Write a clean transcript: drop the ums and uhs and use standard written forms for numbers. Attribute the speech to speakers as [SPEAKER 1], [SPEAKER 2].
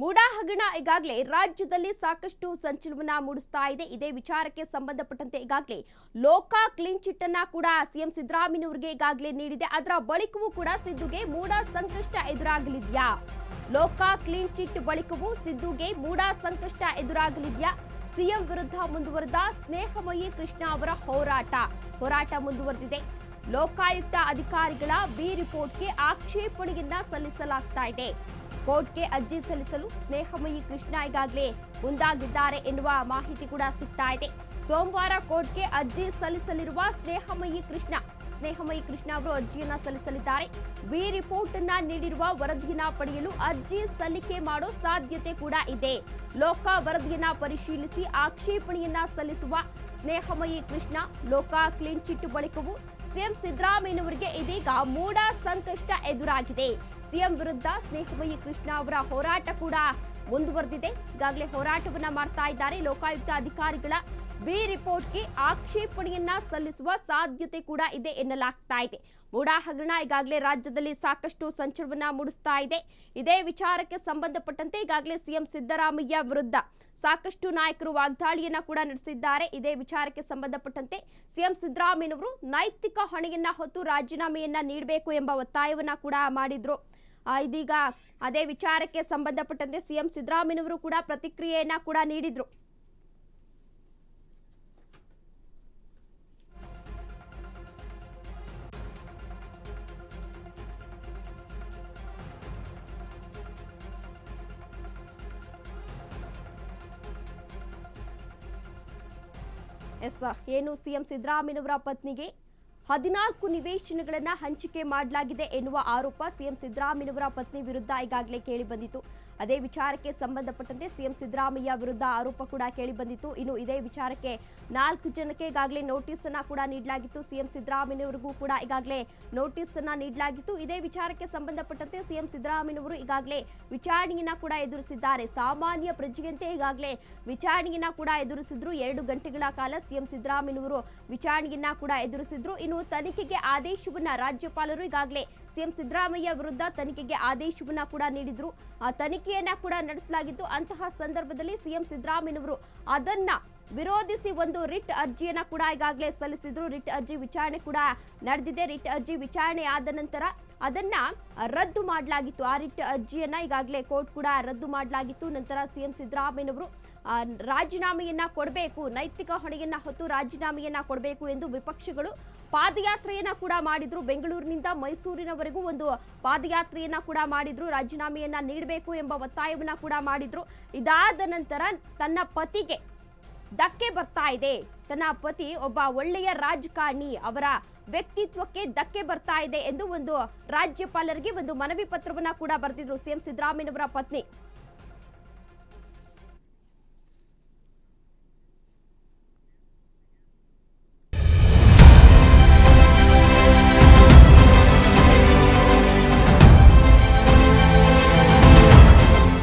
[SPEAKER 1] ಮೂಡಾ ಹಗರಣ ಈಗಾಗಲೇ ರಾಜ್ಯದಲ್ಲಿ ಸಾಕಷ್ಟು ಸಂಚಲನ ಮೂಡಿಸ್ತಾ ಇದೆ. ಇದೇ ವಿಚಾರಕ್ಕೆ ಸಂಬಂಧಪಟ್ಟಂತೆ ಈಗಾಗಲೇ ಲೋಕ ಕ್ಲೀನ್ ಚಿಟ್ ಅನ್ನ ಕೂಡ ಸಿಎಂ ಸಿದ್ದರಾಮಯ್ಯನವರಿಗೆ ಈಗಾಗಲೇ ನೀಡಿದೆ. ಅದರ ಬಳಿಕವೂ ಕೂಡ ಸಿದ್ದುಗೆ ಮೂಡಾ ಸಂಕಷ್ಟ ಎದುರಾಗಲಿದೆಯಾ? ಲೋಕ ಕ್ಲೀನ್ ಚಿಟ್ ಬಳಿಕವೂ ಸಿದ್ದುಗೆ ಮೂಡಾ ಸಂಕಷ್ಟ ಎದುರಾಗಲಿದೆಯಾ? ಸಿಎಂ ವಿರುದ್ಧ ಮುಂದುವರೆದ ಸ್ನೇಹಮಯಿ ಕೃಷ್ಣ ಅವರ ಹೋರಾಟ ಮುಂದುವರೆದಿದೆ. ಲೋಕಾಯುಕ್ತ ಅಧಿಕಾರಿಗಳ ಬಿ ರಿಪೋರ್ಟ್ಗೆ ಆಕ್ಷೇಪಣೆಯನ್ನ ಸಲ್ಲಿಸಲಾಗ್ತಾ ಇದೆ. ಕೋರ್ಟ್ಗೆ ಅರ್ಜಿ ಸಲ್ಲಿಸಲು ಸ್ನೇಹಮಯಿ ಕೃಷ್ಣ ಈಗಾಗಲೇ ಮುಂದಾಗಿದ್ದಾರೆ ಎನ್ನುವ ಮಾಹಿತಿ ಕೂಡ ಸಿಗ್ತಾ ಇದೆ. ಸೋಮವಾರ ಕೋರ್ಟ್ಗೆ ಅರ್ಜಿ ಸಲ್ಲಿಸಲಿರುವ ಸ್ನೇಹಮಯಿ ಕೃಷ್ಣ ಅವರು ಅರ್ಜಿಯನ್ನ ಸಲ್ಲಿಸಲಿದ್ದಾರೆ. ಬಿ ರಿಪೋರ್ಟ್ ಅನ್ನ ನೀಡಿರುವ ವರದಿಯನ್ನ ಪಡೆಯಲು ಅರ್ಜಿ ಸಲ್ಲಿಕೆ ಮಾಡೋ ಸಾಧ್ಯತೆ ಕೂಡ ಇದೆ. ಲೋಕ ವರದಿಯನ್ನ ಪರಿಶೀಲಿಸಿ ಆಕ್ಷೇಪಣೆಯನ್ನ ಸಲ್ಲಿಸುವ ಸ್ನೇಹಮಯಿ ಕೃಷ್ಣ ಲೋಕ ಕ್ಲೀನ್ ಚಿಟ್ ಬಳಿಕವೂ ಸಿಎಂ ಸಿದ್ದರಾಮಯ್ಯನವರಿಗೆ ಇದೀಗ ಮೂಡಾ ಸಂಕಷ್ಟ ಎದುರಾಗಿದೆ. ಸಿಎಂ ವಿರುದ್ಧ ಸ್ನೇಹಮಯಿ ಕೃಷ್ಣ ಅವರ ಹೋರಾಟ ಕೂಡ ಮುಂದುವರೆದಿದೆ. ಈಗಾಗಲೇ ಹೋರಾಟವನ್ನ ಮಾಡ್ತಾ ಇದ್ದಾರೆ. ಲೋಕಾಯುಕ್ತ ಅಧಿಕಾರಿಗಳ ಬಿ ರಿಪೋರ್ಟ್ಗೆ ಆಕ್ಷೇಪಣೆಯನ್ನ ಸಲ್ಲಿಸುವ ಸಾಧ್ಯತೆ ಕೂಡ ಇದೆ ಎನ್ನಲಾಗ್ತಾ ಇದೆ. ಮೂಡಾ ಹಗರಣ ಈಗಾಗಲೇ ರಾಜ್ಯದಲ್ಲಿ ಸಾಕಷ್ಟು ಸಂಚಲನ ಮೂಡಿಸ್ತಾ ಇದೆ. ಇದೇ ವಿಚಾರಕ್ಕೆ ಸಂಬಂಧಪಟ್ಟಂತೆ ಈಗಾಗಲೇ ಸಿಎಂ ಸಿದ್ದರಾಮಯ್ಯ ವಿರುದ್ಧ ಸಾಕಷ್ಟು ನಾಯಕರು ವಾಗ್ದಾಳಿಯನ್ನ ಕೂಡ ನಡೆಸಿದ್ದಾರೆ. ಇದೇ ವಿಚಾರಕ್ಕೆ ಸಂಬಂಧಪಟ್ಟಂತೆ ಸಿಎಂ ಸಿದ್ದರಾಮಯ್ಯನವರು ನೈತಿಕ ಹೊಣೆಯನ್ನ ಹೊತ್ತು ರಾಜೀನಾಮೆಯನ್ನ ನೀಡಬೇಕು ಎಂಬ ಒತ್ತಾಯವನ್ನ ಕೂಡ ಮಾಡಿದ್ರು. ಇದೀಗ ಅದೇ ವಿಚಾರಕ್ಕೆ ಸಂಬಂಧಪಟ್ಟಂತೆ ಸಿಎಂ ಸಿದ್ದರಾಮಯ್ಯನವರು ಕೂಡ ಪ್ರತಿಕ್ರಿಯೆಯನ್ನ ಕೂಡ ನೀಡಿದ್ರು. ಏನು ಸಿಎಂ ಸಿದ್ದರಾಮಯ್ಯನವರ ಪತ್ನಿಗೆ 14 ನಿವೇಶನಗಳನ್ನು ಹಂಚಿಕೆ ಮಾಡಲಾಗಿದೆ ಎನ್ನುವ ಆರೋಪ ಸಿಎಂ ಸಿದ್ದರಾಮಯ್ಯನವರ ಪತ್ನಿ ವಿರುದ್ಧ ಈಗಾಗಲೇ ಕೇಳಿ ಬಂದಿತ್ತು. ಅದೇ ವಿಚಾರಕ್ಕೆ ಸಂಬಂಧಪಟ್ಟಂತೆ ಸಿಎಂ ಸಿದ್ದರಾಮಯ್ಯ ವಿರುದ್ಧ ಆರೋಪ ಕೂಡ ಕೇಳಿ ಬಂದಿತ್ತು. ಇನ್ನು ಇದೇ ವಿಚಾರಕ್ಕೆ 4 ಜನಕ್ಕೆ ಈಗಾಗಲೇ ನೋಟಿಸ್ ಅನ್ನ ಕೂಡ ನೀಡಲಾಗಿತ್ತು. ಸಿಎಂ ಸಿದ್ದರಾಮಯ್ಯನವರಿಗೂ ಕೂಡ ಈಗಾಗಲೇ ನೋಟಿಸ್ ಅನ್ನ ನೀಡಲಾಗಿತ್ತು. ಇದೇ ವಿಚಾರಕ್ಕೆ ಸಂಬಂಧಪಟ್ಟಂತೆ ಸಿಎಂ ಸಿದ್ದರಾಮಯ್ಯನವರು ಈಗಾಗಲೇ ವಿಚಾರಣೆಯನ್ನ ಕೂಡ ಎದುರಿಸಿದ್ದಾರೆ. ಸಾಮಾನ್ಯ ಪ್ರಜೆಯಂತೆ ಈಗಾಗಲೇ ವಿಚಾರಣೆಯನ್ನ ಕೂಡ ಎದುರಿಸಿದ್ರು. 2 ಗಂಟೆಗಳ ಕಾಲ ಸಿಎಂ ಸಿದ್ದರಾಮಯ್ಯನವರು ವಿಚಾರಣೆಯನ್ನ ಕೂಡ ಎದುರಿಸಿದ್ರು. ಇನ್ನು ತನಿಖೆಗೆ ಆದೇಶವನ್ನ ರಾಜ್ಯಪಾಲರು ಈಗಾಗಲೇ ಸಿಎಂ ಸಿದ್ದರಾಮಯ್ಯ ವಿರುದ್ಧ ತನಿಖೆಗೆ ಆದೇಶವನ್ನ ಕೂಡ ನೀಡಿದ್ರು. ಆ ತನಿಖೆಯನ್ನ ಕೂಡ ನಡೆಸಲಾಗಿತ್ತು. ಅಂತಹ ಸಂದರ್ಭದಲ್ಲಿ ಸಿಎಂ ಸಿದ್ದರಾಮಯ್ಯನವರು ಅದನ್ನ ವಿರೋಧಿಸಿ ಒಂದು ರಿಟ್ ಅರ್ಜಿಯನ್ನ ಕೂಡ ಈಗಾಗಲೇ ಸಲ್ಲಿಸಿದ್ರು. ರಿಟ್ ಅರ್ಜಿ ವಿಚಾರಣೆ ಕೂಡ ನಡೆದಿದೆ. ರಿಟ್ ಅರ್ಜಿ ವಿಚಾರಣೆ ಆದ ನಂತರ ಅದನ್ನ ರದ್ದು ಮಾಡಲಾಗಿತ್ತು. ಆ ರಿಟ್ ಅರ್ಜಿಯನ್ನ ಈಗಾಗಲೇ ಕೋರ್ಟ್ ಕೂಡ ರದ್ದು ಮಾಡಲಾಗಿತ್ತು. ನಂತರ ಸಿಎಂ ಸಿದ್ದರಾಮಯ್ಯನವರು ರಾಜೀನಾಮೆಯನ್ನ ಕೊಡಬೇಕು, ನೈತಿಕ ಹೊಣೆಯನ್ನ ಹೊತ್ತು ರಾಜೀನಾಮೆಯನ್ನ ಕೊಡಬೇಕು ಎಂದು ವಿಪಕ್ಷಗಳು ಪಾದಯಾತ್ರೆಯನ್ನ ಕೂಡ ಮಾಡಿದ್ರು. ಬೆಂಗಳೂರಿನಿಂದ ಮೈಸೂರಿನವರೆಗೂ ಒಂದು ಪಾದಯಾತ್ರೆಯನ್ನ ಕೂಡ ಮಾಡಿದ್ರು. ರಾಜೀನಾಮೆಯನ್ನ ನೀಡಬೇಕು ಎಂಬ ಒತ್ತಾಯವನ್ನ ಕೂಡ ಮಾಡಿದ್ರು. ಇದಾದ ನಂತರ ತನ್ನ ಪತಿಗೆ ಧಕ್ಕೆ ಬರ್ತಾ ಇದೆ. ತನ್ನ ಪತಿ ಒಬ್ಬ ಒಳ್ಳೆಯ ರಾಜಕಾರಣಿ, ಅವರ ವ್ಯಕ್ತಿತ್ವಕ್ಕೆ ಧಕ್ಕೆ ಬರ್ತಾ ಇದೆ ಎಂದು ಒಂದು ರಾಜ್ಯಪಾಲರಿಗೆ ಒಂದು ಮನವಿ ಪತ್ರವನ್ನ ಕೂಡ ಬರೆದಿದ್ರು ಸಿಎಂ ಸಿದ್ದರಾಮಯ್ಯನವರ ಪತ್ನಿ.